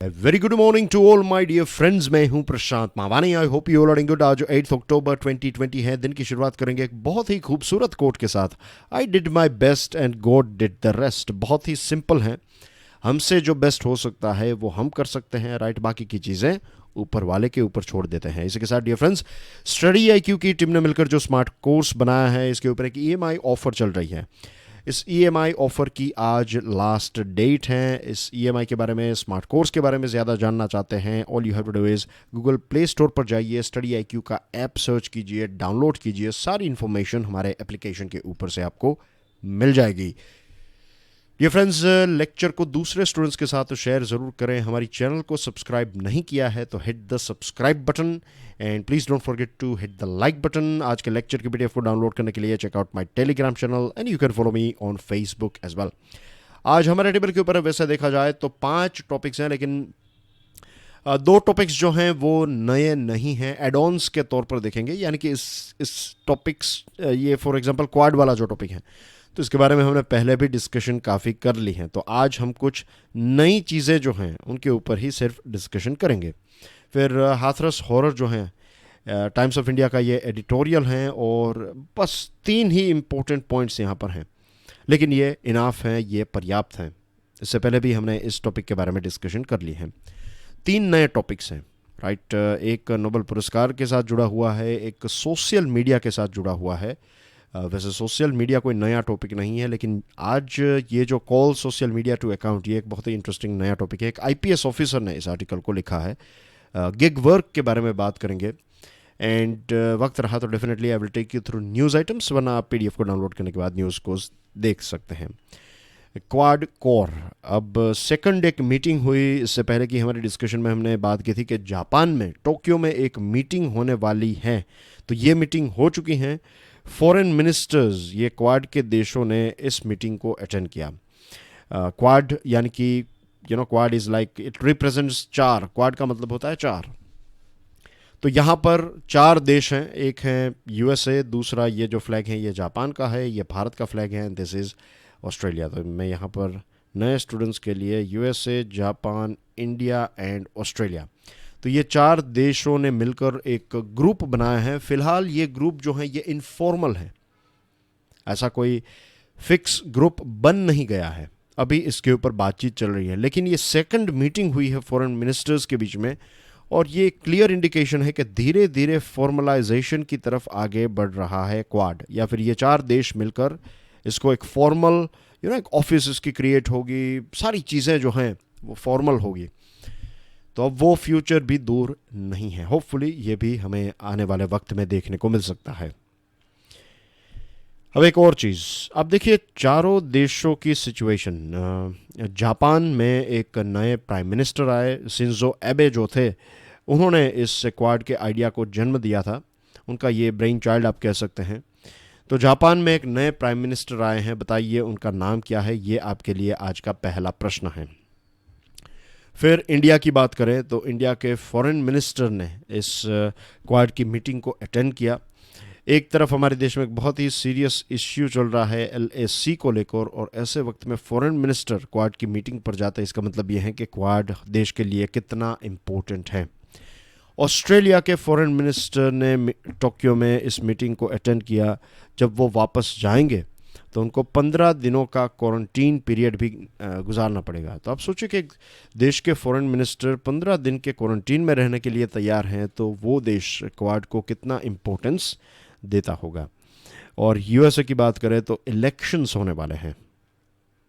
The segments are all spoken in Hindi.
Very good morning to all my dear friends. मैं हूं Prashant Mawani. I hope you all are good. आज 8 अक्टूबर 2020 है। दिन की शुरुआत करेंगे एक बहुत ही खूबसूरत कोट के साथ। I did my best and God did the rest. बहुत ही सिंपल है। हमसे जो बेस्ट हो सकता है वो हम कर सकते हैं, राइट। बाकी की चीज़ें ऊपर वाले के ऊपर छोड़ देते हैं। इसी के साथ डियर फ्रेंड्स, स्टडी IQ की टीम ने मिलकर जो स्मार्ट कोर्स बनाया है, इसके ऊपर एक EMI ऑफर चल रही है। इस EMI ऑफ़र की आज लास्ट डेट है। इस EMI के बारे में, स्मार्ट कोर्स के बारे में ज़्यादा जानना चाहते हैं, all you have to do is Google Play Store पर जाइए, स्टडी IQ का ऐप सर्च कीजिए, डाउनलोड कीजिए। सारी इन्फॉर्मेशन हमारे एप्लीकेशन के ऊपर से आपको मिल जाएगी। डियर फ्रेंड्स, लेक्चर को दूसरे स्टूडेंट्स के साथ शेयर ज़रूर करें। हमारी चैनल को सब्सक्राइब नहीं किया है तो hit the subscribe button and please don't forget to hit the like button. आज के लेक्चर की PDF को डाउनलोड करने के लिए check out my Telegram channel and you can follow me on Facebook as well. आज हमारे टेबल के ऊपर वैसे देखा जाए तो 5 टॉपिक्स हैं, लेकिन 2 टॉपिक्स जो हैं वो नए नहीं हैं, एड-ऑन्स के तौर पर देखेंगे। यानी कि इस टॉपिक्स, ये फॉर एग्जांपल क्वाड वाला जो टॉपिक है, तो इसके बारे में हमने पहले भी डिस्कशन काफ़ी कर ली है। तो आज हम कुछ नई चीज़ें जो हैं उनके ऊपर ही सिर्फ डिस्कशन करेंगे। फिर हाथरस हॉरर जो हैं, टाइम्स ऑफ इंडिया का ये एडिटोरियल हैं, और बस 3 ही इम्पोर्टेंट पॉइंट्स यहाँ पर हैं, लेकिन ये इनाफ हैं, ये पर्याप्त हैं। इससे पहले भी हमने इस टॉपिक के बारे में डिस्कशन कर ली है। 3 नए टॉपिक्स हैं, राइट। एक नोबेल पुरस्कार के साथ जुड़ा हुआ है, एक सोशल मीडिया के साथ जुड़ा हुआ है। वैसे सोशल मीडिया कोई नया टॉपिक नहीं है, लेकिन आज ये जो call social media to account, ये एक बहुत ही इंटरेस्टिंग नया टॉपिक है। एक IPS ऑफिसर ने इस आर्टिकल को लिखा है। गिग वर्क के बारे में बात करेंगे। एंड वक्त रहा तो definitely I will take you through news items, वरना आप PDF को डाउनलोड करने के बाद न्यूज़ को देख सकते हैं। क्वाड कोर, अब सेकंड एक मीटिंग हुई। इससे पहले की हमारी डिस्कशन में हमने बात की थी कि जापान में टोक्यो में एक मीटिंग होने वाली है। तो ये मीटिंग हो चुकी है। फॉरेन मिनिस्टर्स, ये क्वाड के देशों ने इस मीटिंग को अटेंड किया। क्वाड यानी कि quad is like, it represents 4। Quad का मतलब होता है 4। तो यहाँ पर 4 देश हैं। एक है USA, दूसरा ये जो फ्लैग है ये जापान का है, ये भारत का फ्लैग है, दिस इज़ ऑस्ट्रेलिया। तो मैं यहाँ पर नए स्टूडेंट्स के लिए USA, Japan, India and Australia, तो ये 4 देशों ने मिलकर एक ग्रुप बनाया है। फ़िलहाल ये ग्रुप जो है ये इनफॉर्मल है, ऐसा कोई फिक्स ग्रुप बन नहीं गया है। अभी इसके ऊपर बातचीत चल रही है, लेकिन ये सेकंड मीटिंग हुई है फॉरेन मिनिस्टर्स के बीच में, और ये क्लियर इंडिकेशन है कि धीरे धीरे फॉर्मलाइजेशन की तरफ आगे बढ़ रहा है क्वाड, या फिर ये 4 देश मिलकर इसको एक फॉर्मल एक ऑफिस इसकी क्रिएट होगी, सारी चीज़ें जो हैं वो फॉर्मल होगी। तो अब वो फ्यूचर भी दूर नहीं है। होपफुली ये भी हमें आने वाले वक्त में देखने को मिल सकता है। अब एक और चीज़, अब देखिए चारों देशों की सिचुएशन। जापान में एक नए प्राइम मिनिस्टर आए, शिंजो एबे जो थे, उन्होंने इस क्वाड के आइडिया को जन्म दिया था। उनका ये ब्रेन चाइल्ड आप कह सकते हैं। तो जापान में एक नए प्राइम मिनिस्टर आए हैं, बताइए उनका नाम क्या है? ये आपके लिए आज का पहला प्रश्न है। फिर इंडिया की बात करें तो इंडिया के फॉरेन मिनिस्टर ने इस क्वाड की मीटिंग को अटेंड किया। एक तरफ हमारे देश में एक बहुत ही सीरियस इश्यू चल रहा है LAC को लेकर, और ऐसे वक्त में फॉरेन मिनिस्टर क्वाड की मीटिंग पर जाता है। इसका मतलब ये है कि क्वाड देश के लिए कितना इम्पोर्टेंट है। ऑस्ट्रेलिया के फॉरेन मिनिस्टर ने टोक्यो में इस मीटिंग को अटेंड किया। जब वो वापस जाएंगे तो उनको 15 दिनों का क्वारंटीन पीरियड भी गुजारना पड़ेगा। तो आप सोचिए कि एक देश के फॉरेन मिनिस्टर 15 दिन के क्वारंटीन में रहने के लिए तैयार हैं, तो वो देश क्वाड को कितना इम्पोर्टेंस देता होगा। और USA की बात करें तो इलेक्शंस होने वाले हैं,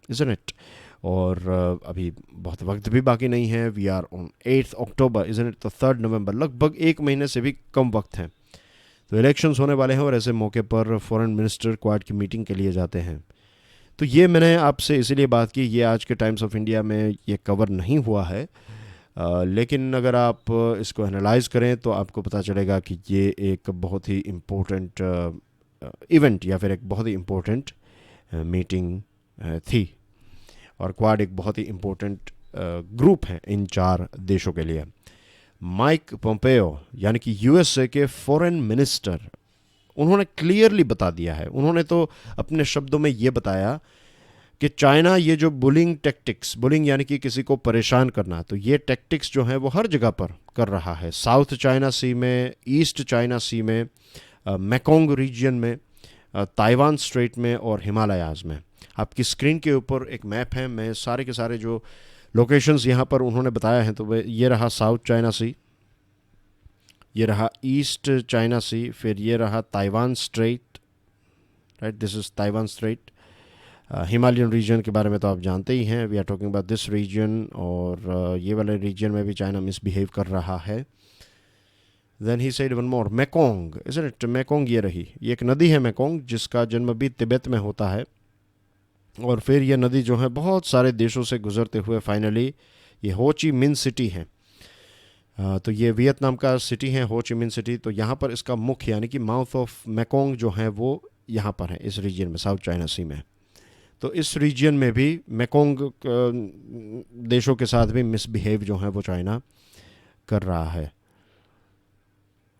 इज़न्ट इट? और अभी बहुत वक्त भी बाकी नहीं है। We are on 8 October, isn't it? तो 3 नवंबर, लगभग 1 महीने से भी कम वक्त है। तो इलेक्शंस होने वाले हैं, और ऐसे मौके पर फॉरेन मिनिस्टर क्वाड की मीटिंग के लिए जाते हैं। तो ये मैंने आपसे इसीलिए बात की, ये आज के टाइम्स ऑफ इंडिया में ये कवर नहीं हुआ है, लेकिन अगर आप इसको एनालाइज करें तो आपको पता चलेगा कि ये एक बहुत ही इम्पोर्टेंट इवेंट, या फिर एक बहुत ही इम्पोर्टेंट मीटिंग थी। और क्वाड एक बहुत ही इम्पोर्टेंट ग्रुप है इन 4 देशों के लिए। माइक पोम्पेयो यानी कि USA के फॉरेन मिनिस्टर, उन्होंने क्लियरली बता दिया है। उन्होंने तो अपने शब्दों में ये बताया कि चाइना ये जो बुलिंग टैक्टिक्स, बुलिंग यानी कि किसी को परेशान करना, तो ये टैक्टिक्स जो हैं वो हर जगह पर कर रहा है। साउथ चाइना सी में, ईस्ट चाइना सी में, मैकोंग रीजन में, ताइवान स्ट्रेट में और हिमालयाज़ में। आपकी स्क्रीन के ऊपर एक मैप है, मैं सारे के सारे जो लोकेशंस यहाँ पर उन्होंने बताया हैं, तो ये रहा साउथ चाइना सी, ये रहा ईस्ट चाइना सी, फिर ये रहा Taiwan strait, right, this is Taiwan strait. Himalayan region के बारे में तो आप जानते ही हैं, we are talking about this region, और ये वाले रीजन में भी चाइना मिसबिहेव कर रहा है। Then he said one more, Mekong, isn't it, Mekong ये रही, ये एक नदी है मैकोंग, जिसका जन्म भी तिब्बत में होता है, और फिर ये नदी जो है बहुत सारे देशों से गुजरते हुए फाइनली ये हो ची मिन सिटी है। तो ये वियतनाम का सिटी है हो ची मिन सिटी। तो यहाँ पर इसका मुख्य यानी कि माउथ ऑफ मैकोंग जो है वो यहाँ पर है, इस रीजन में, साउथ चाइना सी में। तो इस रीजन में भी मैकोंग देशों के साथ भी मिसबिहेव जो है वो चाइना कर रहा है,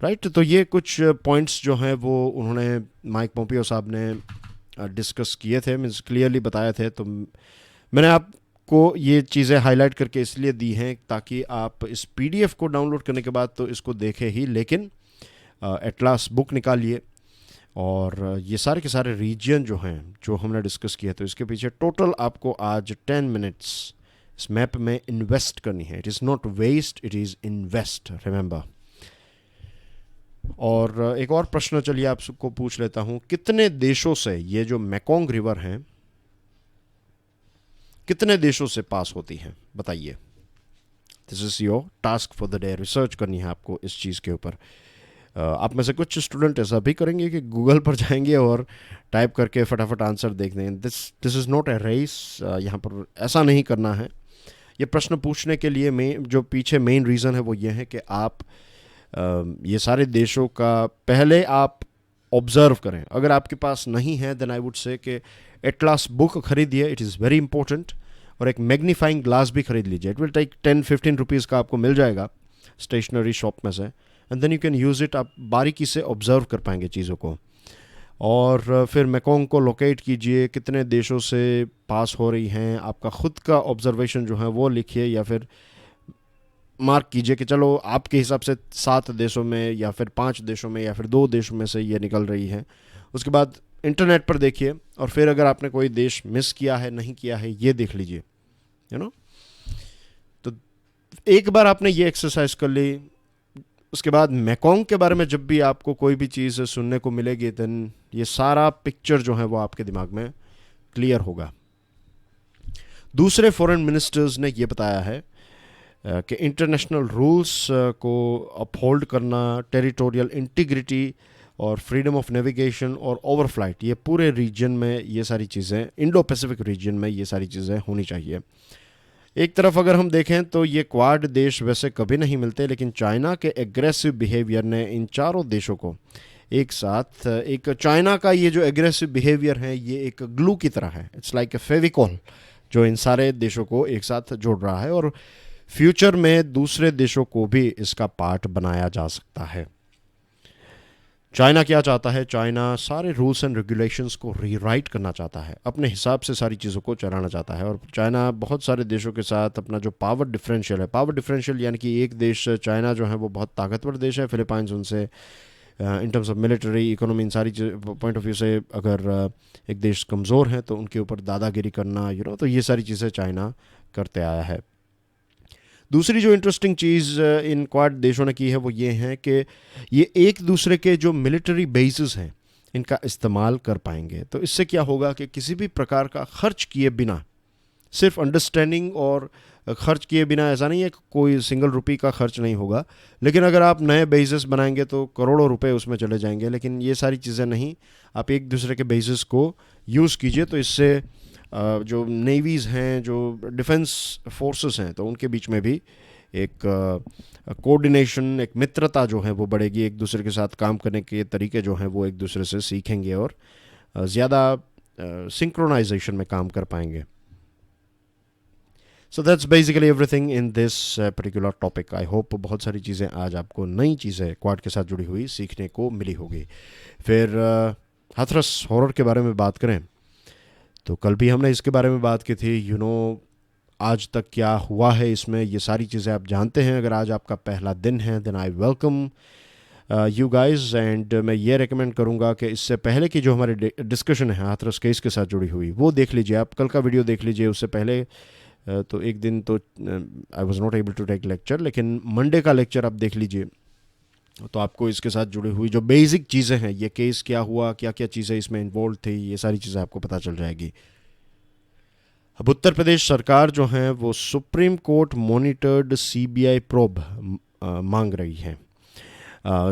राइट। तो ये कुछ पॉइंट्स जो हैं वो उन्होंने, माइक पोम्पियो साहब ने डिस्कस किए थे, मीन्स क्लियरली बताए थे। तो मैंने आपको ये चीज़ें हाईलाइट करके इसलिए दी हैं ताकि आप इस पीडीएफ को डाउनलोड करने के बाद तो इसको देखें ही, लेकिन एटलास बुक निकालिए और ये सारे के सारे रीजन जो हैं जो हमने डिस्कस किए, तो इसके पीछे टोटल आपको आज 10 मिनट्स इस मैप में इन्वेस्ट करनी है। It is not waste, it is invest, remember. और एक और प्रश्न चलिए आपको पूछ लेता हूं, कितने देशों से ये जो मैकोंग रिवर है, कितने देशों से पास होती है, बताइए। This is your task for the day, research करनी है आपको इस चीज़ के ऊपर। आप में से कुछ स्टूडेंट ऐसा भी करेंगे कि गूगल पर जाएंगे और टाइप करके फटाफट आंसर देख देंगे। This is not a race, यहाँ पर ऐसा नहीं करना है। ये प्रश्न पूछने के लिए जो पीछे मेन रीज़न है वो ये है कि आप ये सारे देशों का पहले आप ऑब्ज़र्व करें। अगर आपके पास नहीं है देन आई वुड से कि एटलास बुक खरीदिए, इट इज़ वेरी इंपॉर्टेंट। और एक मैग्नीफाइंग ग्लास भी खरीद लीजिए, इट विल टेक 10-15 रुपीज़ का आपको मिल जाएगा स्टेशनरी शॉप में से, and then you can use it. आप बारीकी से ऑब्ज़र्व कर पाएंगे चीज़ों को। और फिर मैकोंग को लोकेट कीजिए, कितने देशों से पास हो रही हैं, आपका ख़ुद का ऑब्जर्वेशन जो है वो लिखिए, या फिर मार्क कीजिए कि चलो आपके हिसाब से 7 देशों में या फिर 5 देशों में या फिर 2 देशों में से ये निकल रही है। उसके बाद इंटरनेट पर देखिए, और फिर अगर आपने कोई देश मिस किया है, नहीं किया है, ये देख लीजिए, यू नो। तो एक बार आपने ये एक्सरसाइज कर ली, उसके बाद मैकोंग के बारे में जब भी आपको कोई भी चीज़ सुनने को मिलेगी, देन ये सारा पिक्चर जो है वो आपके दिमाग में क्लियर होगा। दूसरे फॉरेन मिनिस्टर्स ने ये बताया है कि इंटरनेशनल रूल्स को अपहोल्ड करना, टेरिटोरियल इंटीग्रिटी और फ्रीडम ऑफ नेविगेशन और ओवरफ्लाइट, ये पूरे रीजन में ये सारी चीज़ें, इंडो पैसिफिक रीजन में ये सारी चीज़ें होनी चाहिए। एक तरफ अगर हम देखें तो ये क्वाड देश वैसे कभी नहीं मिलते, लेकिन चाइना के एग्रेसिव बिहेवियर ने इन चारों देशों को एक साथ, एक चाइना का ये जो एग्रेसिव बिहेवियर है ये एक ग्लू की तरह है, इट्स लाइक ए फेविकॉल, जो इन सारे देशों को एक साथ जोड़ रहा है, और फ्यूचर में दूसरे देशों को भी इसका पार्ट बनाया जा सकता है। चाइना क्या चाहता है? चाइना सारे रूल्स एंड रेगुलेशंस को रीराइट करना चाहता है, अपने हिसाब से सारी चीज़ों को चलाना चाहता है। और चाइना बहुत सारे देशों के साथ अपना जो पावर डिफरेंशियल है, पावर डिफरेंशियल यानी कि एक देश चाइना जो है वो बहुत ताकतवर देश है, फिलीपाइंस उनसे in terms of military, economy, इन सारी पॉइंट ऑफ व्यू से अगर एक देश कमज़ोर है तो उनके ऊपर दादागिरी करना, तो ये सारी चीज़ें चाइना करते आया है। दूसरी जो इंटरेस्टिंग चीज़ इन क्वाड देशों ने की है वो ये है कि ये एक दूसरे के जो मिलिट्री बेसिस हैं इनका इस्तेमाल कर पाएंगे। तो इससे क्या होगा कि किसी भी प्रकार का खर्च किए बिना, सिर्फ अंडरस्टैंडिंग और खर्च किए बिना, ऐसा नहीं है कि कोई सिंगल रुपये का खर्च नहीं होगा, लेकिन अगर आप नए बेसिस बनाएंगे तो करोड़ों रुपए उसमें चले जाएंगे। लेकिन ये सारी चीज़ें नहीं, आप एक दूसरे के बेसिस को यूज़ कीजिए, तो इससे जो नेवीज़ हैं, जो डिफेंस फोर्सेस हैं, तो उनके बीच में भी एक कोऑर्डिनेशन, एक मित्रता जो है वो बढ़ेगी, एक दूसरे के साथ काम करने के तरीके जो हैं वो एक दूसरे से सीखेंगे और ज़्यादा सिंक्रोनाइजेशन में काम कर पाएंगे। So that's basically everything in this particular topic. I hope बहुत सारी चीज़ें आज आपको, नई चीज़ें क्वाड के साथ जुड़ी हुई सीखने को मिली होगी। फिर हाथरस हॉरर के बारे में बात करें तो कल भी हमने इसके बारे में बात की थी, आज तक क्या हुआ है इसमें, ये सारी चीज़ें आप जानते हैं। अगर आज आपका पहला दिन है then I welcome you guys, and मैं ये रेकमेंड करूँगा कि इससे पहले की जो हमारी डिस्कशन है हाथरस केस के साथ जुड़ी हुई, वो देख लीजिए आप, कल का वीडियो देख लीजिए। उससे पहले तो एक दिन तो I was not able to take lecture, लेकिन मंडे का लेक्चर आप देख लीजिए, तो आपको इसके साथ जुड़ी हुई जो बेसिक चीज़ें हैं, ये केस क्या हुआ, क्या क्या चीज़ें इसमें इन्वॉल्व थी, ये सारी चीज़ें आपको पता चल जाएगी। अब उत्तर प्रदेश सरकार जो है वो supreme court monitored CBI probe मांग रही है।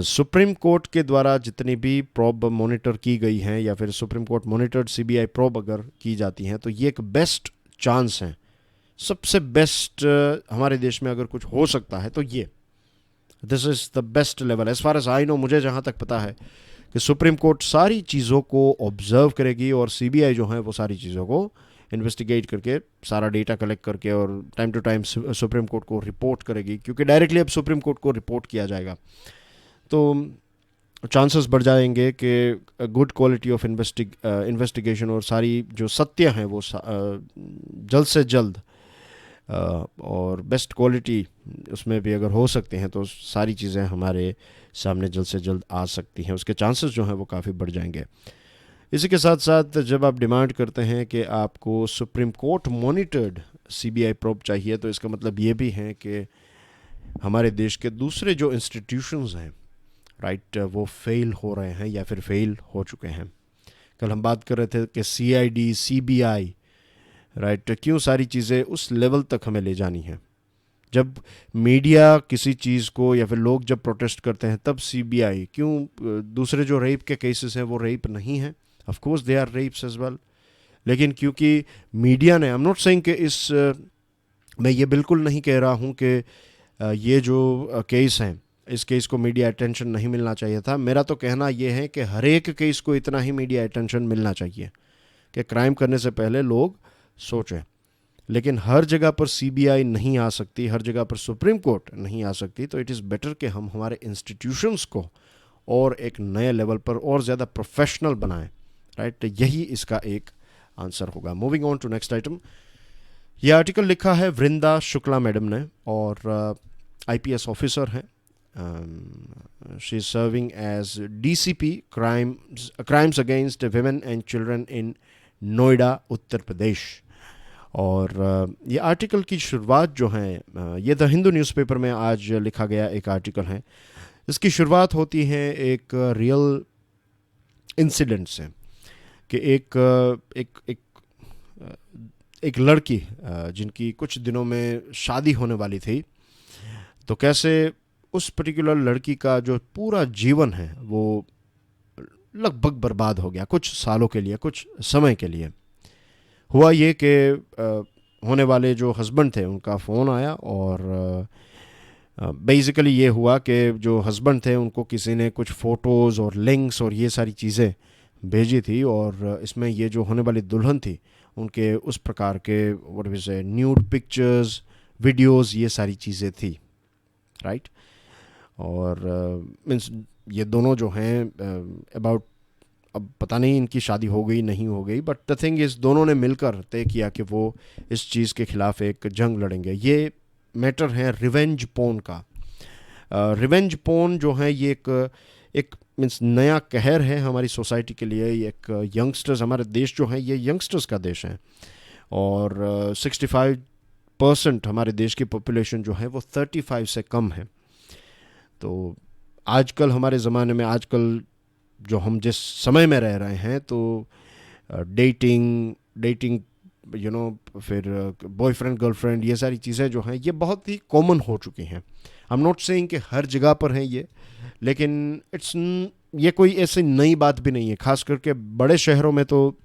सुप्रीम कोर्ट के द्वारा जितनी भी प्रोब मॉनिटर की गई हैं, या फिर supreme court monitored CBI probe अगर की जाती हैं, तो ये एक बेस्ट चांस है, सबसे बेस्ट हमारे देश में अगर कुछ हो सकता है तो ये, this is the best level as far as I know. मुझे जहाँ तक पता है कि सुप्रीम कोर्ट सारी चीज़ों को ऑब्जर्व करेगी और सीबीआई जो है वो सारी चीज़ों को इन्वेस्टिगेट करके, सारा डेटा कलेक्ट करके और time to time Supreme Court को रिपोर्ट करेगी, क्योंकि डायरेक्टली अब सुप्रीम कोर्ट को रिपोर्ट किया जाएगा, तो चांसेस बढ़ जाएंगे कि गुड क्वालिटी ऑफ इन्वेस्टिगेशन और सारी जो सत्य हैं वो जल्द से जल्द और बेस्ट क्वालिटी उसमें भी अगर हो सकते हैं, तो सारी चीज़ें हमारे सामने जल्द से जल्द आ सकती हैं, उसके चांसेस जो हैं वो काफ़ी बढ़ जाएंगे। इसी के साथ साथ जब आप डिमांड करते हैं कि आपको supreme court monitored CBI probe चाहिए, तो इसका मतलब ये भी है कि हमारे देश के दूसरे जो इंस्टीट्यूशंस हैं, राइट, वो फेल हो रहे हैं या फिर फेल हो चुके हैं। कल हम बात कर रहे थे कि सीआईडी, सीबीआई, राइट, क्यों सारी चीज़ें उस लेवल तक हमें ले जानी है। जब मीडिया किसी चीज़ को, या फिर लोग जब प्रोटेस्ट करते हैं, तब सीबीआई क्यों, दूसरे जो रेप के केसेस हैं वो रेप नहीं हैं, of course they are rapes as well, लेकिन क्योंकि मीडिया ने, आई एम नॉट सेइंग कि मैं ये बिल्कुल नहीं कह रहा हूँ कि ये जो केस हैं, इस केस को मीडिया अटेंशन नहीं मिलना चाहिए था। मेरा तो कहना ये है कि हर एक केस को इतना ही मीडिया अटेंशन मिलना चाहिए कि क्राइम करने से पहले लोग सोचें, लेकिन हर जगह पर सीबीआई नहीं आ सकती, हर जगह पर सुप्रीम कोर्ट नहीं आ सकती, तो इट इज़ बेटर कि हम हमारे इंस्टीट्यूशंस को और एक नए लेवल पर और ज़्यादा प्रोफेशनल बनाएं, राइट, यही इसका एक आंसर होगा। Moving on to next item. यह आर्टिकल लिखा है वृंदा शुक्ला मैडम ने, और आईपीएस ऑफिसर हैं, she is serving as DCP crimes against women and children in Noida, Uttar Pradesh. और ये आर्टिकल की शुरुआत जो है, ये द हिंदू न्यूज़पेपर में आज लिखा गया एक आर्टिकल है। इसकी शुरुआत होती है एक रियल इंसिडेंट से, कि एक लड़की जिनकी कुछ दिनों में शादी होने वाली थी, तो कैसे उस पर्टिकुलर लड़की का जो पूरा जीवन है वो लगभग बर्बाद हो गया कुछ सालों के लिए, कुछ समय के लिए। हुआ ये कि होने वाले जो हस्बैंड थे उनका फ़ोन आया, और बेसिकली ये हुआ कि जो हस्बैंड थे उनको किसी ने कुछ फ़ोटोज़ और लिंक्स और ये सारी चीज़ें भेजी थी, और इसमें ये जो होने वाली दुल्हन थी उनके उस प्रकार के व्हाट वी से न्यूड पिक्चर्स, वीडियोस, ये सारी चीज़ें थी, राइट। और मीन्स ये दोनों जो हैं अबाउट, अब पता नहीं इनकी शादी हो गई नहीं हो गई, बट द थिंग इज़ दोनों ने मिलकर तय किया कि वो इस चीज़ के ख़िलाफ़ एक जंग लड़ेंगे। ये मैटर है रिवेंज पोर्न का। रिवेंज पोर्न जो है ये एक मीन्स नया कहर है हमारी सोसाइटी के लिए। एक यंगस्टर्स, हमारे देश जो है ये यंगस्टर्स का देश है, और 65% हमारे देश की पॉपुलेशन जो है वो 35 से कम है। तो आजकल हमारे ज़माने में, आजकल जो हम जिस समय में रह रहे हैं, तो डेटिंग फिर बॉयफ्रेंड गर्लफ्रेंड, ये सारी चीज़ें जो हैं ये बहुत ही कॉमन हो चुकी हैं। आई एम नॉट सेइंग कि हर जगह पर हैं ये, लेकिन ये कोई ऐसी नई बात भी नहीं है। ख़ास करके बड़े शहरों में तो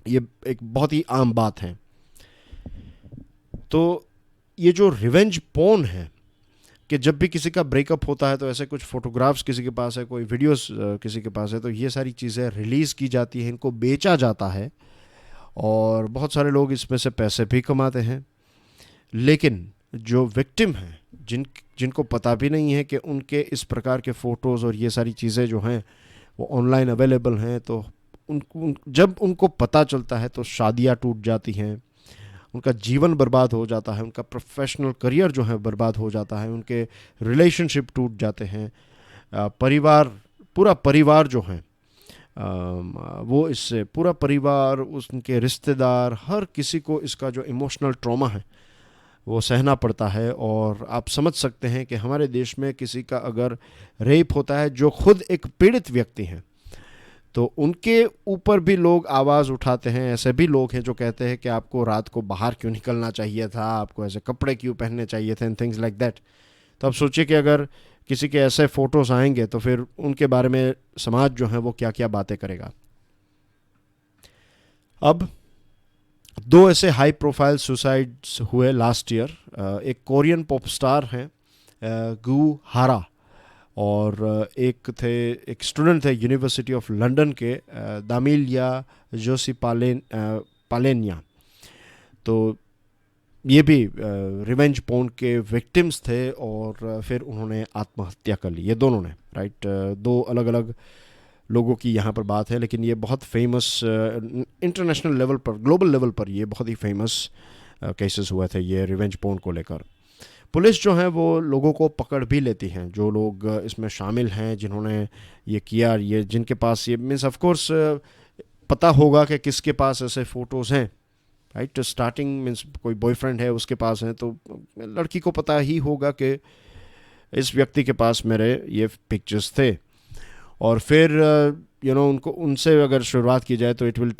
ये एक बहुत ही आम बात है। तो ये जो रिवेंज पोर्न है, कि जब भी किसी का ब्रेकअप होता है तो ऐसे कुछ फ़ोटोग्राफ्स किसी के पास है, कोई वीडियोस किसी के पास है, तो ये सारी चीज़ें रिलीज़ की जाती हैं, इनको बेचा जाता है, और बहुत सारे लोग इसमें से पैसे भी कमाते हैं। लेकिन जो विक्टिम हैं, जिनको पता भी नहीं है कि उनके इस प्रकार के फ़ोटोज़ और ये सारी चीज़ें जो हैं वो ऑनलाइन अवेलेबल हैं, तो जब उनको पता चलता है तो शादियां टूट जाती हैं, उनका जीवन बर्बाद हो जाता है, उनका प्रोफेशनल करियर जो है बर्बाद हो जाता है, उनके रिलेशनशिप टूट जाते हैं, परिवार, पूरा परिवार जो है वो इससे, पूरा परिवार, उनके रिश्तेदार, हर किसी को इसका जो इमोशनल ट्रॉमा है वो सहना पड़ता है। और आप समझ सकते हैं कि हमारे देश में किसी का अगर रेप होता है जो खुद एक पीड़ित व्यक्ति हैं, तो उनके ऊपर भी लोग आवाज़ उठाते हैं। ऐसे भी लोग हैं जो कहते हैं कि आपको रात को बाहर क्यों निकलना चाहिए था, आपको ऐसे कपड़े क्यों पहनने चाहिए थे, एंड थिंग्स लाइक दैट। तो अब सोचिए कि अगर किसी के ऐसे फ़ोटोज़ आएंगे तो फिर उनके बारे में समाज जो है वो क्या क्या बातें करेगा। अब 2 ऐसे हाई प्रोफाइल सुसाइड्स हुए लास्ट ईयर। एक कोरियन पॉप स्टार हैं गू हारा, और एक स्टूडेंट थे यूनिवर्सिटी ऑफ लंदन के दामिलिया जोशी पालेनिया। तो ये भी रिवेंज पोर्न के विक्टिम्स थे और फिर उन्होंने आत्महत्या कर ली, ये दोनों ने, राइट। 2 अलग अलग लोगों की यहाँ पर बात है, लेकिन ये बहुत फेमस इंटरनेशनल लेवल पर, ग्लोबल लेवल पर ये बहुत ही फेमस केसेस हुए थे ये रिवेंज पोर्न को लेकर। पुलिस जो है वो लोगों को पकड़ भी लेती हैं, जो लोग इसमें शामिल हैं, जिन्होंने ये किया, ये जिनके पास ये मीन्स ऑफ कोर्स पता होगा कि किसके पास ऐसे फ़ोटोज़ हैं, राइट। स्टार्टिंग मीन्स कोई बॉयफ्रेंड है उसके पास हैं, तो लड़की को पता ही होगा कि इस व्यक्ति के पास मेरे ये पिक्चर्स थे। और फिर उनको, उनसे अगर शुरुआत की जाए तो it will,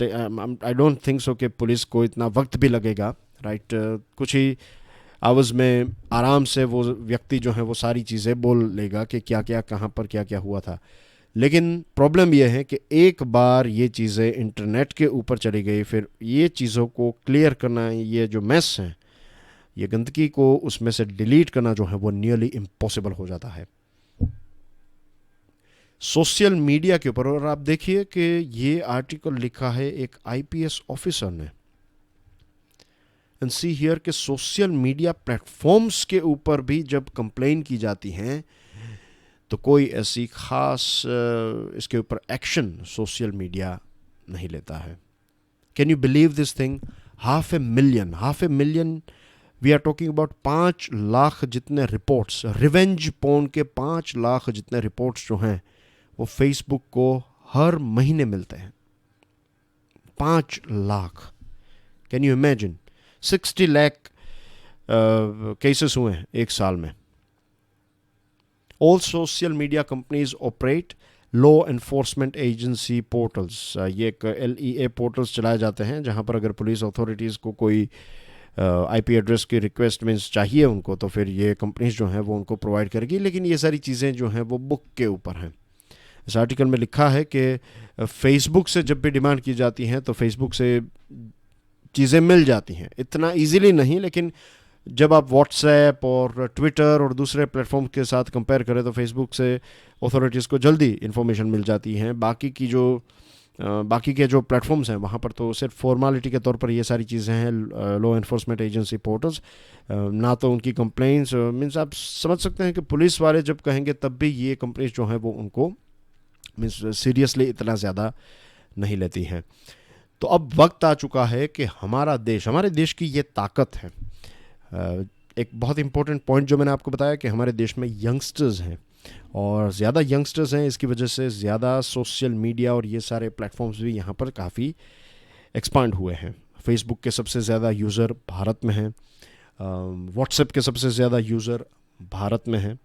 I don't think so कि पुलिस को इतना वक्त भी लगेगा, राइट। कुछ ही आवर्स में आराम से वो व्यक्ति जो है वो सारी चीज़ें बोल लेगा कि क्या क्या कहाँ पर क्या क्या हुआ था। लेकिन प्रॉब्लम यह है कि एक बार ये चीज़ें इंटरनेट के ऊपर चली गई, फिर ये चीज़ों को क्लियर करना, ये जो मेस हैं, ये गंदगी को उसमें से डिलीट करना जो है वो नियरली इम्पॉसिबल हो जाता है सोशल मीडिया के ऊपर। और आप देखिए कि ये आर्टिकल लिखा है एक आईपीएस ऑफिसर ने, एंड सी हियर के सोशल मीडिया प्लेटफॉर्म्स के ऊपर भी जब कंप्लेन की जाती हैं तो कोई ऐसी खास इसके ऊपर एक्शन सोशल मीडिया नहीं लेता है। Can you believe this thing? 500,000 we are talking about 5 lakh जितने रिपोर्ट्स, रिवेंज पोर्न के 5 लाख जितने रिपोर्ट्स जो हैं वो फेसबुक को हर महीने मिलते हैं। 5 lakh, can you imagine? 60 lakh cases हुए हैं एक साल में। All social media companies operate law enforcement agency portals. ये एक LEA पोर्टल्स चलाए जाते हैं जहां पर अगर पुलिस अथॉरिटीज़ को कोई IP एड्रेस की रिक्वेस्ट मीन्स चाहिए उनको, तो फिर ये कंपनीज जो हैं वो उनको प्रोवाइड करेगी। लेकिन ये सारी चीज़ें जो हैं वो बुक के ऊपर हैं। इस आर्टिकल में लिखा है कि फेसबुक से जब भी डिमांड की जाती हैं तो फेसबुक से चीज़ें मिल जाती हैं, इतना इजीली नहीं, लेकिन जब आप व्हाट्सएप और ट्विटर और दूसरे प्लेटफॉर्म के साथ कंपेयर करें तो फेसबुक से अथॉरिटीज़ को जल्दी इन्फॉर्मेशन मिल जाती हैं। बाकी के जो प्लेटफॉर्म्स हैं वहाँ पर तो सिर्फ फॉर्मेलिटी के तौर पर ये सारी चीज़ें हैं, लॉ एनफोर्समेंट एजेंसी पोर्टल्स, ना तो उनकी कंप्लेंट्स मीन्स आप समझ सकते हैं कि पुलिस वाले जब कहेंगे तब भी ये कंपनीज जो हैं वो उनको मीन्स सीरियसली इतना ज़्यादा नहीं लेती हैं। तो अब वक्त आ चुका है कि हमारे देश की ये ताकत है। एक बहुत इंपॉर्टेंट पॉइंट जो मैंने आपको बताया कि हमारे देश में यंगस्टर्स हैं और ज़्यादा यंगस्टर्स हैं, इसकी वजह से ज़्यादा सोशल मीडिया और ये सारे प्लेटफॉर्म्स भी यहाँ पर काफ़ी एक्सपांड हुए हैं। फेसबुक के सबसे ज़्यादा यूज़र भारत में हैं, व्हाट्सएप के सबसे ज़्यादा यूज़र भारत में हैं,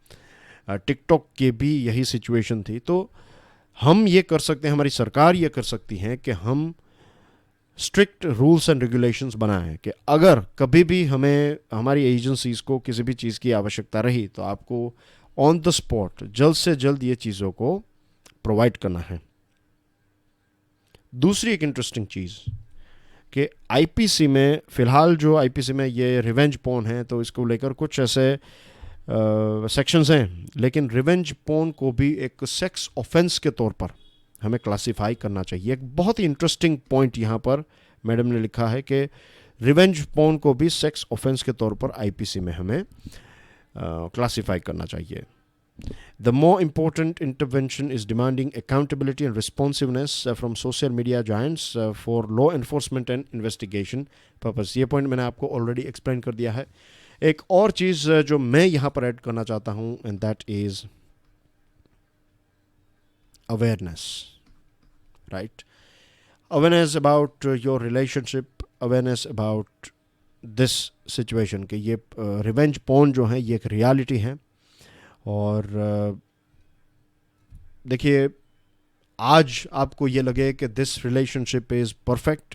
टिकटॉक के भी यही सिचुएशन थी। तो हम ये कर सकते हैं, हमारी सरकार ये कर सकती है कि हम स्ट्रिक्ट रूल्स एंड रेगुलेशंस बनाएं कि अगर कभी भी हमें हमारी एजेंसीज़ को किसी भी चीज़ की आवश्यकता रही तो आपको ऑन द स्पॉट जल्द से जल्द ये चीज़ों को प्रोवाइड करना है। दूसरी एक इंटरेस्टिंग चीज़ कि आईपीसी में फ़िलहाल जो आईपीसी में ये रिवेंज पोर्न है तो इसको लेकर कुछ ऐसे सेक्शंस हैं, लेकिन रिवेंज पोर्न को भी एक सेक्स ऑफेंस के तौर पर हमें क्लासिफाई करना चाहिए। एक बहुत ही इंटरेस्टिंग पॉइंट यहाँ पर मैडम ने लिखा है कि रिवेंज पोर्न को भी सेक्स ऑफेंस के तौर पर आईपीसी में हमें क्लासिफाई करना चाहिए। The more important intervention is demanding accountability and responsiveness from social media giants for law enforcement and investigation purpose. ये पॉइंट मैंने आपको ऑलरेडी एक्सप्लेन कर दिया है. एक और चीज़ जो मैं यहाँ पर ऐड करना चाहता हूँ, and that is awareness, right? Awareness about your relationship, awareness about this situation कि ये revenge porn जो है ये एक reality है. और देखिए, आज आपको ये लगे कि दिस रिलेशनशिप इज़ परफेक्ट,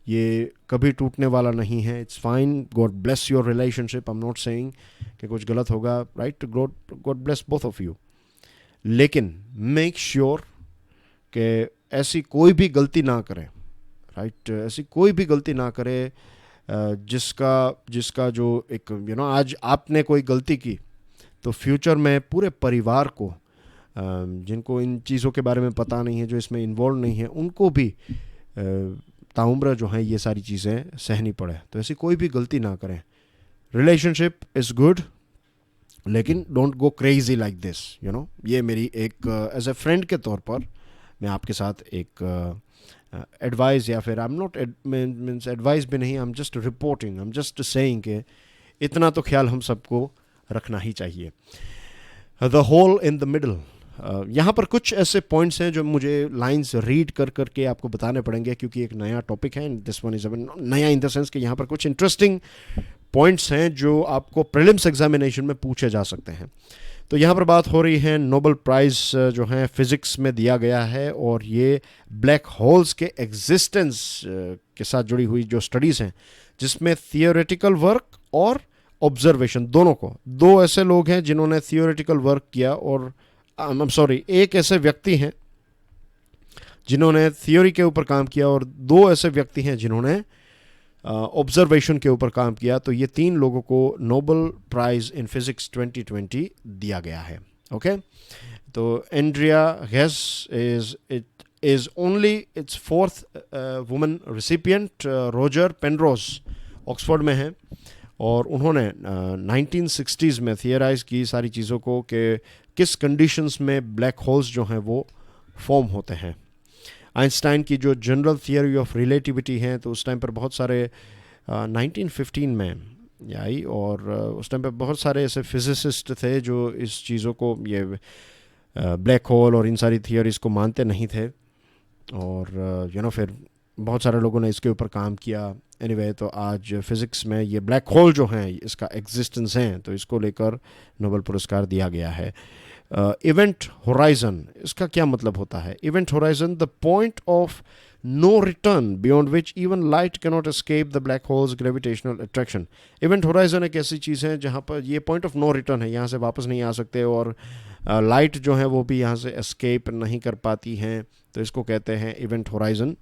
ये कभी टूटने वाला नहीं है, it's fine, God bless your relationship. I am not saying कि कुछ गलत होगा, right? God bless both of you. लेकिन मेक श्योर कि ऐसी कोई भी गलती ना करें, राइट? ऐसी कोई भी गलती ना करे जिसका जो एक आज आपने कोई गलती की तो फ्यूचर में पूरे परिवार को, जिनको इन चीज़ों के बारे में पता नहीं है, जो इसमें इन्वॉल्व नहीं है, उनको भी ताउम्र जो है ये सारी चीज़ें सहनी पड़े. तो ऐसी कोई भी गलती ना करें. रिलेशनशिप इज़ गुड, लेकिन don't go crazy like this. ये मेरी एक एज ए फ्रेंड के तौर पर मैं आपके साथ एक एडवाइस, या फिर I am not means advice भी नहीं, I am just reporting, I am just saying कि इतना तो ख्याल हम सबको रखना ही चाहिए. The hole in the middle, यहाँ पर कुछ ऐसे पॉइंट्स हैं जो मुझे लाइंस रीड कर करके आपको बताने पड़ेंगे, क्योंकि एक नया टॉपिक है. दिस वन इज़ नया इन द सेंस कि यहाँ पर कुछ इंटरेस्टिंग पॉइंट्स हैं जो आपको प्रीलिम्स एग्जामिनेशन में पूछे जा सकते हैं. तो यहाँ पर बात हो रही है नोबेल प्राइज़ जो है फिज़िक्स में दिया गया है, और ये ब्लैक होल्स के एग्जिस्टेंस के साथ जुड़ी हुई जो स्टडीज़ हैं, जिसमें थियोरेटिकल वर्क और ऑब्जर्वेशन दोनों को, दो ऐसे लोग हैं जिन्होंने थियोरेटिकल वर्क किया, और एक ऐसे व्यक्ति हैं जिन्होंने थियोरी के ऊपर काम किया, और दो ऐसे व्यक्ति हैं जिन्होंने ऑब्जर्वेशन के ऊपर काम किया. तो ये तीन लोगों को नोबेल प्राइज़ इन फिज़िक्स 2020 दिया गया है. ओके, तो Andrea Ghez is only its fourth woman recipient. Roger Penrose Oxford में हैं, और उन्होंने 1960s में थियराइज़ की सारी चीज़ों को कि किस कंडीशंस में ब्लैक होल्स जो हैं वो फॉर्म होते हैं. आइंस्टाइन की जो जनरल थियरी ऑफ रिलेटिविटी है, तो उस टाइम पर बहुत सारे 1915 में आई, और उस टाइम पर बहुत सारे ऐसे फिजिसिस्ट थे जो इस चीज़ों को, ये ब्लैक होल और इन सारी थियरीज़ को मानते नहीं थे, और फिर बहुत सारे लोगों ने इसके ऊपर काम किया. एनीवे, तो आज फिज़िक्स में ये ब्लैक होल जो हैं इसका एग्जिस्टेंस है, तो इसको लेकर नोबेल पुरस्कार दिया गया है. इवेंट होराइजन, इसका क्या मतलब होता है? Event horizon, the point of no return beyond which even light can not escape the black holes gravitational attraction. Event horizon एक ऐसी चीज़ है जहाँ पर ये पॉइंट ऑफ नो रिटर्न है, यहाँ से वापस नहीं आ सकते, और लाइट जो है वो भी यहाँ से एस्केप नहीं कर पाती हैं, तो इसको कहते हैं इवेंट होराइजन.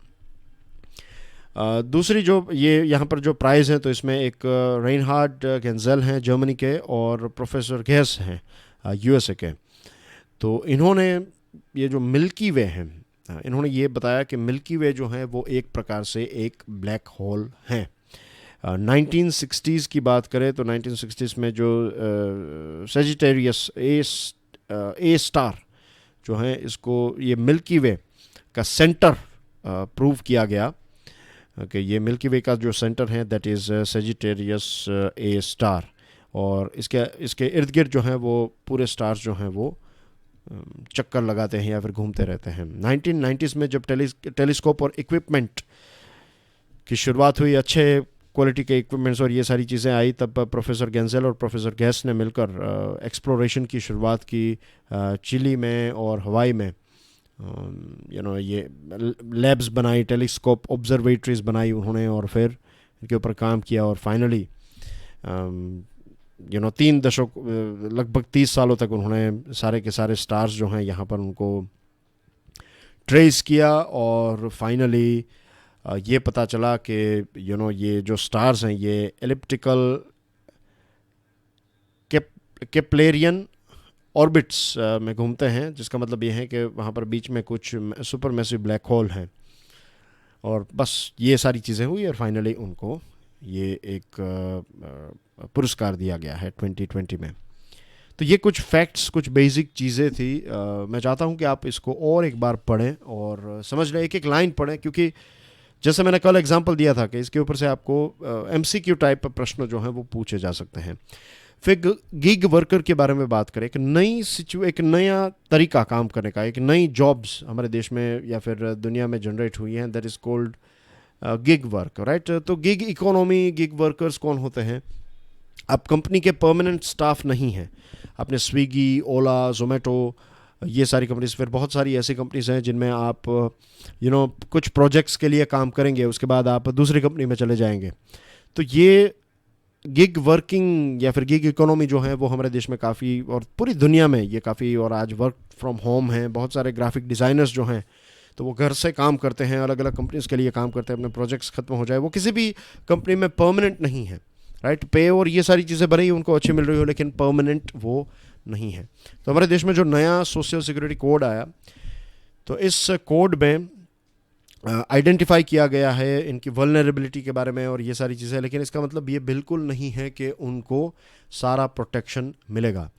दूसरी जो ये यहाँ पर जो प्राइज़ हैं, तो इसमें एक रेनहार्ड गेंजेल हैं जर्मनी के, और प्रोफेसर गेस हैं यूएसए के. तो इन्होंने ये जो मिल्की वे हैं, इन्होंने ये बताया कि मिल्की वे जो है वो एक प्रकार से एक ब्लैक होल हैं. 1960s की बात करें तो 1960s में जो सेजिटेरियस ए स्टार जो है, इसको ये मिल्की वे का सेंटर प्रूव किया गया कि ये मिल्की वे का जो सेंटर है that is Sagittarius A star, और इसके इर्द गिर्द जो है वो पूरे स्टार्स जो हैं वो चक्कर लगाते हैं या फिर घूमते रहते हैं. 1990s में जब टेलीस्कोप और इक्विपमेंट की शुरुआत हुई, अच्छे क्वालिटी के इक्विपमेंट्स और ये सारी चीज़ें आई, तब प्रोफेसर गेंजेल और प्रोफेसर गैस ने मिलकर एक्सप्लोरेशन की शुरुआत की चिली में और हवाई में. ये लैब्स बनाई, टेलीस्कोप ऑब्जर्वेटरीज बनाई उन्होंने, और फिर इनके ऊपर काम किया, और फाइनली 3 दशक लगभग 30 सालों तक उन्होंने सारे के सारे स्टार्स जो हैं यहाँ पर उनको ट्रेस किया, और फाइनली ये पता चला कि ये जो स्टार्स हैं ये एलिप्टिकल केप्लेरियन ऑर्बिट्स में घूमते हैं, जिसका मतलब ये है कि वहाँ पर बीच में कुछ सुपर मैसिव ब्लैक होल हैं. और बस ये सारी चीज़ें हुई, और फाइनली उनको ये एक पुरस्कार दिया गया है 2020 में. तो ये कुछ फैक्ट्स, कुछ बेसिक चीज़ें थी। मैं चाहता हूँ कि आप इसको और एक बार पढ़ें और समझ लें, एक एक लाइन पढ़ें, क्योंकि जैसे मैंने कल एग्जांपल दिया था कि इसके ऊपर से आपको एमसीक्यू टाइप प्रश्न जो हैं वो पूछे जा सकते हैं। फिर गिग वर्कर के बारे में बात करें, एक नया तरीका काम करने का, एक नई जॉब्स हमारे देश में या फिर दुनिया में जनरेट हुई हैं, that is called gig work, right. तो गिग इकोनॉमी, गिग वर्कर्स कौन होते हैं? आप कंपनी के परमानेंट स्टाफ नहीं हैं। आपने स्विगी, ओला, जोमेटो, ये सारी कंपनीज, फिर बहुत सारी ऐसी कंपनीज हैं जिनमें आप कुछ प्रोजेक्ट्स के लिए काम करेंगे, उसके बाद आप दूसरी कंपनी में चले जाएंगे। तो ये गिग वर्किंग या फिर गिग इकोनॉमी जो है वो हमारे देश में काफ़ी, और पूरी दुनिया में ये काफ़ी, और आज वर्क फ्रॉम होम है। बहुत सारे ग्राफिक डिज़ाइनर्स जो हैं तो वो घर से काम करते हैं, अलग अलग कंपनीज के लिए काम करते हैं, अपने प्रोजेक्ट्स खत्म हो जाए, वो किसी भी कंपनी में परमानेंट नहीं है, राइट। पे और ये सारी चीज़ें भले ही उनको अच्छी मिल रही हो, लेकिन परमानेंट वो नहीं है। तो हमारे देश में जो नया सोशल सिक्योरिटी कोड आया, तो इस कोड में आइडेंटिफाई किया गया है इनकी वल्नरेबिलिटी के बारे में और ये सारी चीज़ें, लेकिन इसका मतलब ये बिल्कुल नहीं है कि उनको सारा प्रोटेक्शन मिलेगा।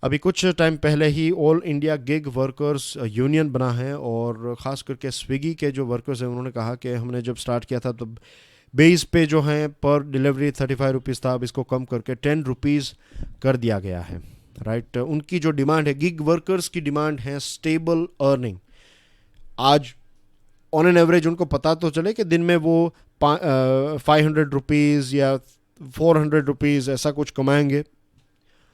अभी कुछ टाइम पहले ही all India gig workers union बना है, और ख़ास करके स्विगी के जो वर्कर्स हैं उन्होंने कहा कि हमने जब स्टार्ट किया था तो बेस पे जो है पर डिलीवरी 35 रुपीज़ था, अब इसको कम करके 10 रुपीज़ कर दिया गया है, राइट। उनकी जो डिमांड है, गिग वर्कर्स की डिमांड है स्टेबल अर्निंग। आज ऑन एन एवरेज उनको पता तो चले कि दिन में वो 500 रुपीज़ या 400 रुपीज़ ऐसा कुछ कमाएंगे।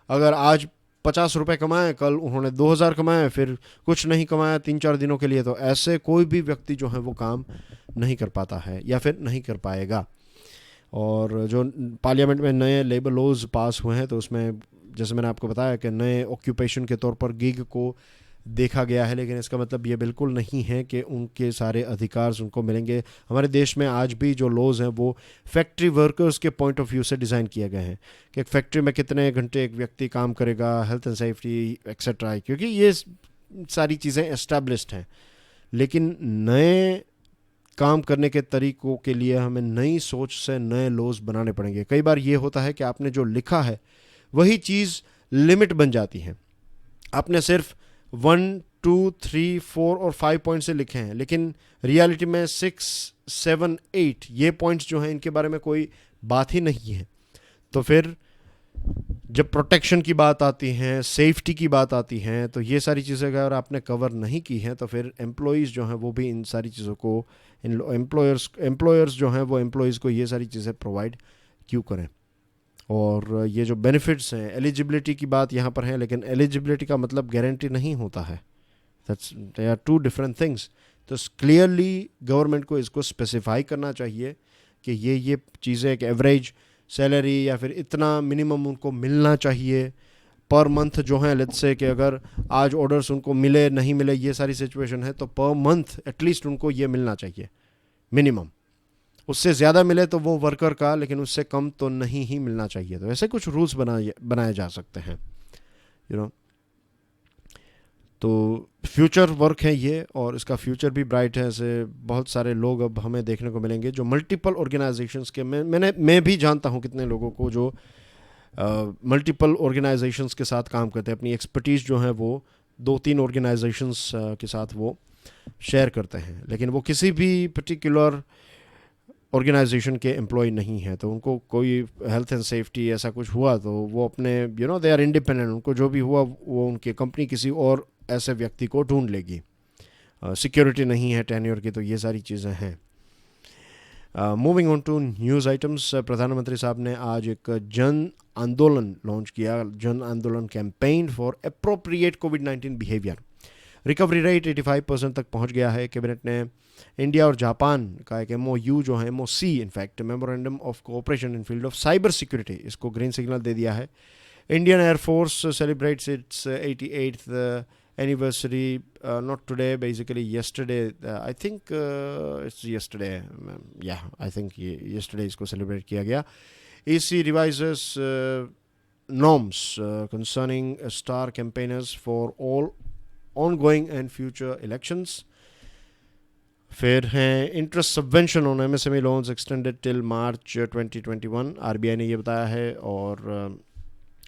अगर आज 50 रुपये कमाए, कल उन्होंने 2000 कमाए, फिर कुछ नहीं कमाया 3-4 दिनों के लिए, तो ऐसे कोई भी व्यक्ति जो है वो काम नहीं कर पाता है या फिर नहीं कर पाएगा। और जो पार्लियामेंट में नए लेबर लॉज पास हुए हैं, तो उसमें जैसे मैंने आपको बताया कि नए ऑक्यूपेशन के तौर पर गिग को देखा गया है, लेकिन इसका मतलब ये बिल्कुल नहीं है कि उनके सारे अधिकार उनको मिलेंगे। हमारे देश में आज भी जो लॉज हैं वो फैक्ट्री वर्कर्स के पॉइंट ऑफ व्यू से डिज़ाइन किए गए हैं कि एक फैक्ट्री में कितने घंटे एक व्यक्ति काम करेगा, हेल्थ एंड सेफ्टी एक्सेट्रा, क्योंकि ये सारी चीज़ें एस्टैब्लिश्ड हैं। लेकिन नए काम करने के तरीक़ों के लिए हमें नई सोच से नए लॉज बनाने पड़ेंगे। कई बार ये होता है कि आपने जो लिखा है वही चीज़ लिमिट बन जाती है। आपने सिर्फ 1, 2, 3, 4 और 5 पॉइंट से लिखे हैं, लेकिन रियलिटी में 6, 7, 8 ये पॉइंट्स जो हैं इनके बारे में कोई बात ही नहीं है। तो फिर जब प्रोटेक्शन की बात आती है, सेफ्टी की बात आती है, तो ये सारी चीज़ें अगर आपने कवर नहीं की हैं, तो फिर एम्प्लॉयज़ जो हैं वो भी इन सारी चीज़ों को, इन एम्प्लॉयर्स जो हैं वो एम्प्लॉयज़ को ये सारी चीज़ें प्रोवाइड क्यों करें। और ये जो बेनिफिट्स हैं, एलिजिबिलिटी की बात यहाँ पर है, लेकिन एलिजिबिलिटी का मतलब गारंटी नहीं होता है। That's they are two different things. तो क्लियरली गवर्नमेंट को इसको स्पेसिफाई करना चाहिए कि ये चीज़ें, एक एवरेज सैलरी या फिर इतना मिनिमम उनको मिलना चाहिए पर मंथ जो है। लेट्स से कि अगर आज ऑर्डर्स उनको मिले नहीं मिले ये सारी सिचुएशन है, तो पर मंथ एटलीस्ट उनको ये मिलना चाहिए मिनिमम। उससे ज़्यादा मिले तो वो वर्कर का, लेकिन उससे कम तो नहीं ही मिलना चाहिए। तो ऐसे कुछ रूल्स बनाए जा सकते हैं, तो फ्यूचर वर्क है ये, और इसका फ्यूचर भी ब्राइट है। ऐसे बहुत सारे लोग अब हमें देखने को मिलेंगे जो मल्टीपल ऑर्गेनाइजेशंस के, मैं भी जानता हूँ कितने लोगों को जो मल्टीपल ऑर्गेनाइजेशंस के साथ काम करते हैं। अपनी एक्सपर्टीज़ जो है वो 2-3 ऑर्गेनाइजेशंस के साथ वो शेयर करते हैं, लेकिन वो किसी भी पर्टिकुलर ऑर्गेनाइजेशन के एम्प्लॉय नहीं है। तो उनको कोई हेल्थ एंड सेफ्टी ऐसा कुछ हुआ तो वो अपने दे आर इंडिपेंडेंट, उनको जो भी हुआ वो उनकी कंपनी किसी और ऐसे व्यक्ति को ढूंढ लेगी। सिक्योरिटी नहीं है टेन्योर की, तो ये सारी चीज़ें हैं। Moving on to news items, प्रधानमंत्री साहब ने आज एक जन आंदोलन लॉन्च किया, जन आंदोलन campaign for appropriate covid behaviour. Recovery rate 85% तक पहुंच गया है। कैबिनेट ने इंडिया और जापान का एक MOU जो है, MOC in fact, memorandum of cooperation in field of cyber security, इसको ग्रीन सिग्नल दे दिया है। Indian air force celebrates it's 88th anniversary not today, basically yesterday, I think it's yesterday, I think yesterday इसको सेलिब्रेट किया गया। EC revises norms concerning star campaigners for all ongoing and future elections। फिर हैं interest subvention on MSME loans extended till March 2021, RBI ने ये बताया है। और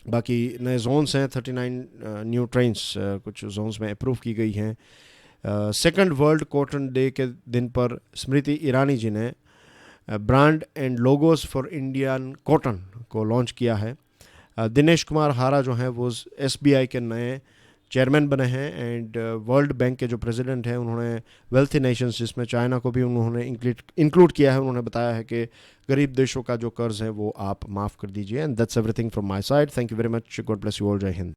बाकी नए जोन्स हैं 39 न्यू ट्रेन्स कुछ जोन्स में अप्रूव की गई हैं। सेकंड वर्ल्ड कॉटन डे के दिन पर स्मृति ईरानी जी ने brand and logos for Indian cotton को लॉन्च किया है। दिनेश कुमार हारा जो हैं वो एसबीआई के नए चेयरमैन बने हैं एंड वर्ल्ड बैंक के जो प्रेसिडेंट हैं उन्होंने वेल्थी नेशंस जिसमें चाइना को भी उन्होंने इंक्लूड किया है, उन्होंने बताया है कि गरीब देशों का जो कर्ज है वो आप माफ़ कर दीजिए। And that's everything from my side. Thank you very much. God bless you all. जय हिंद।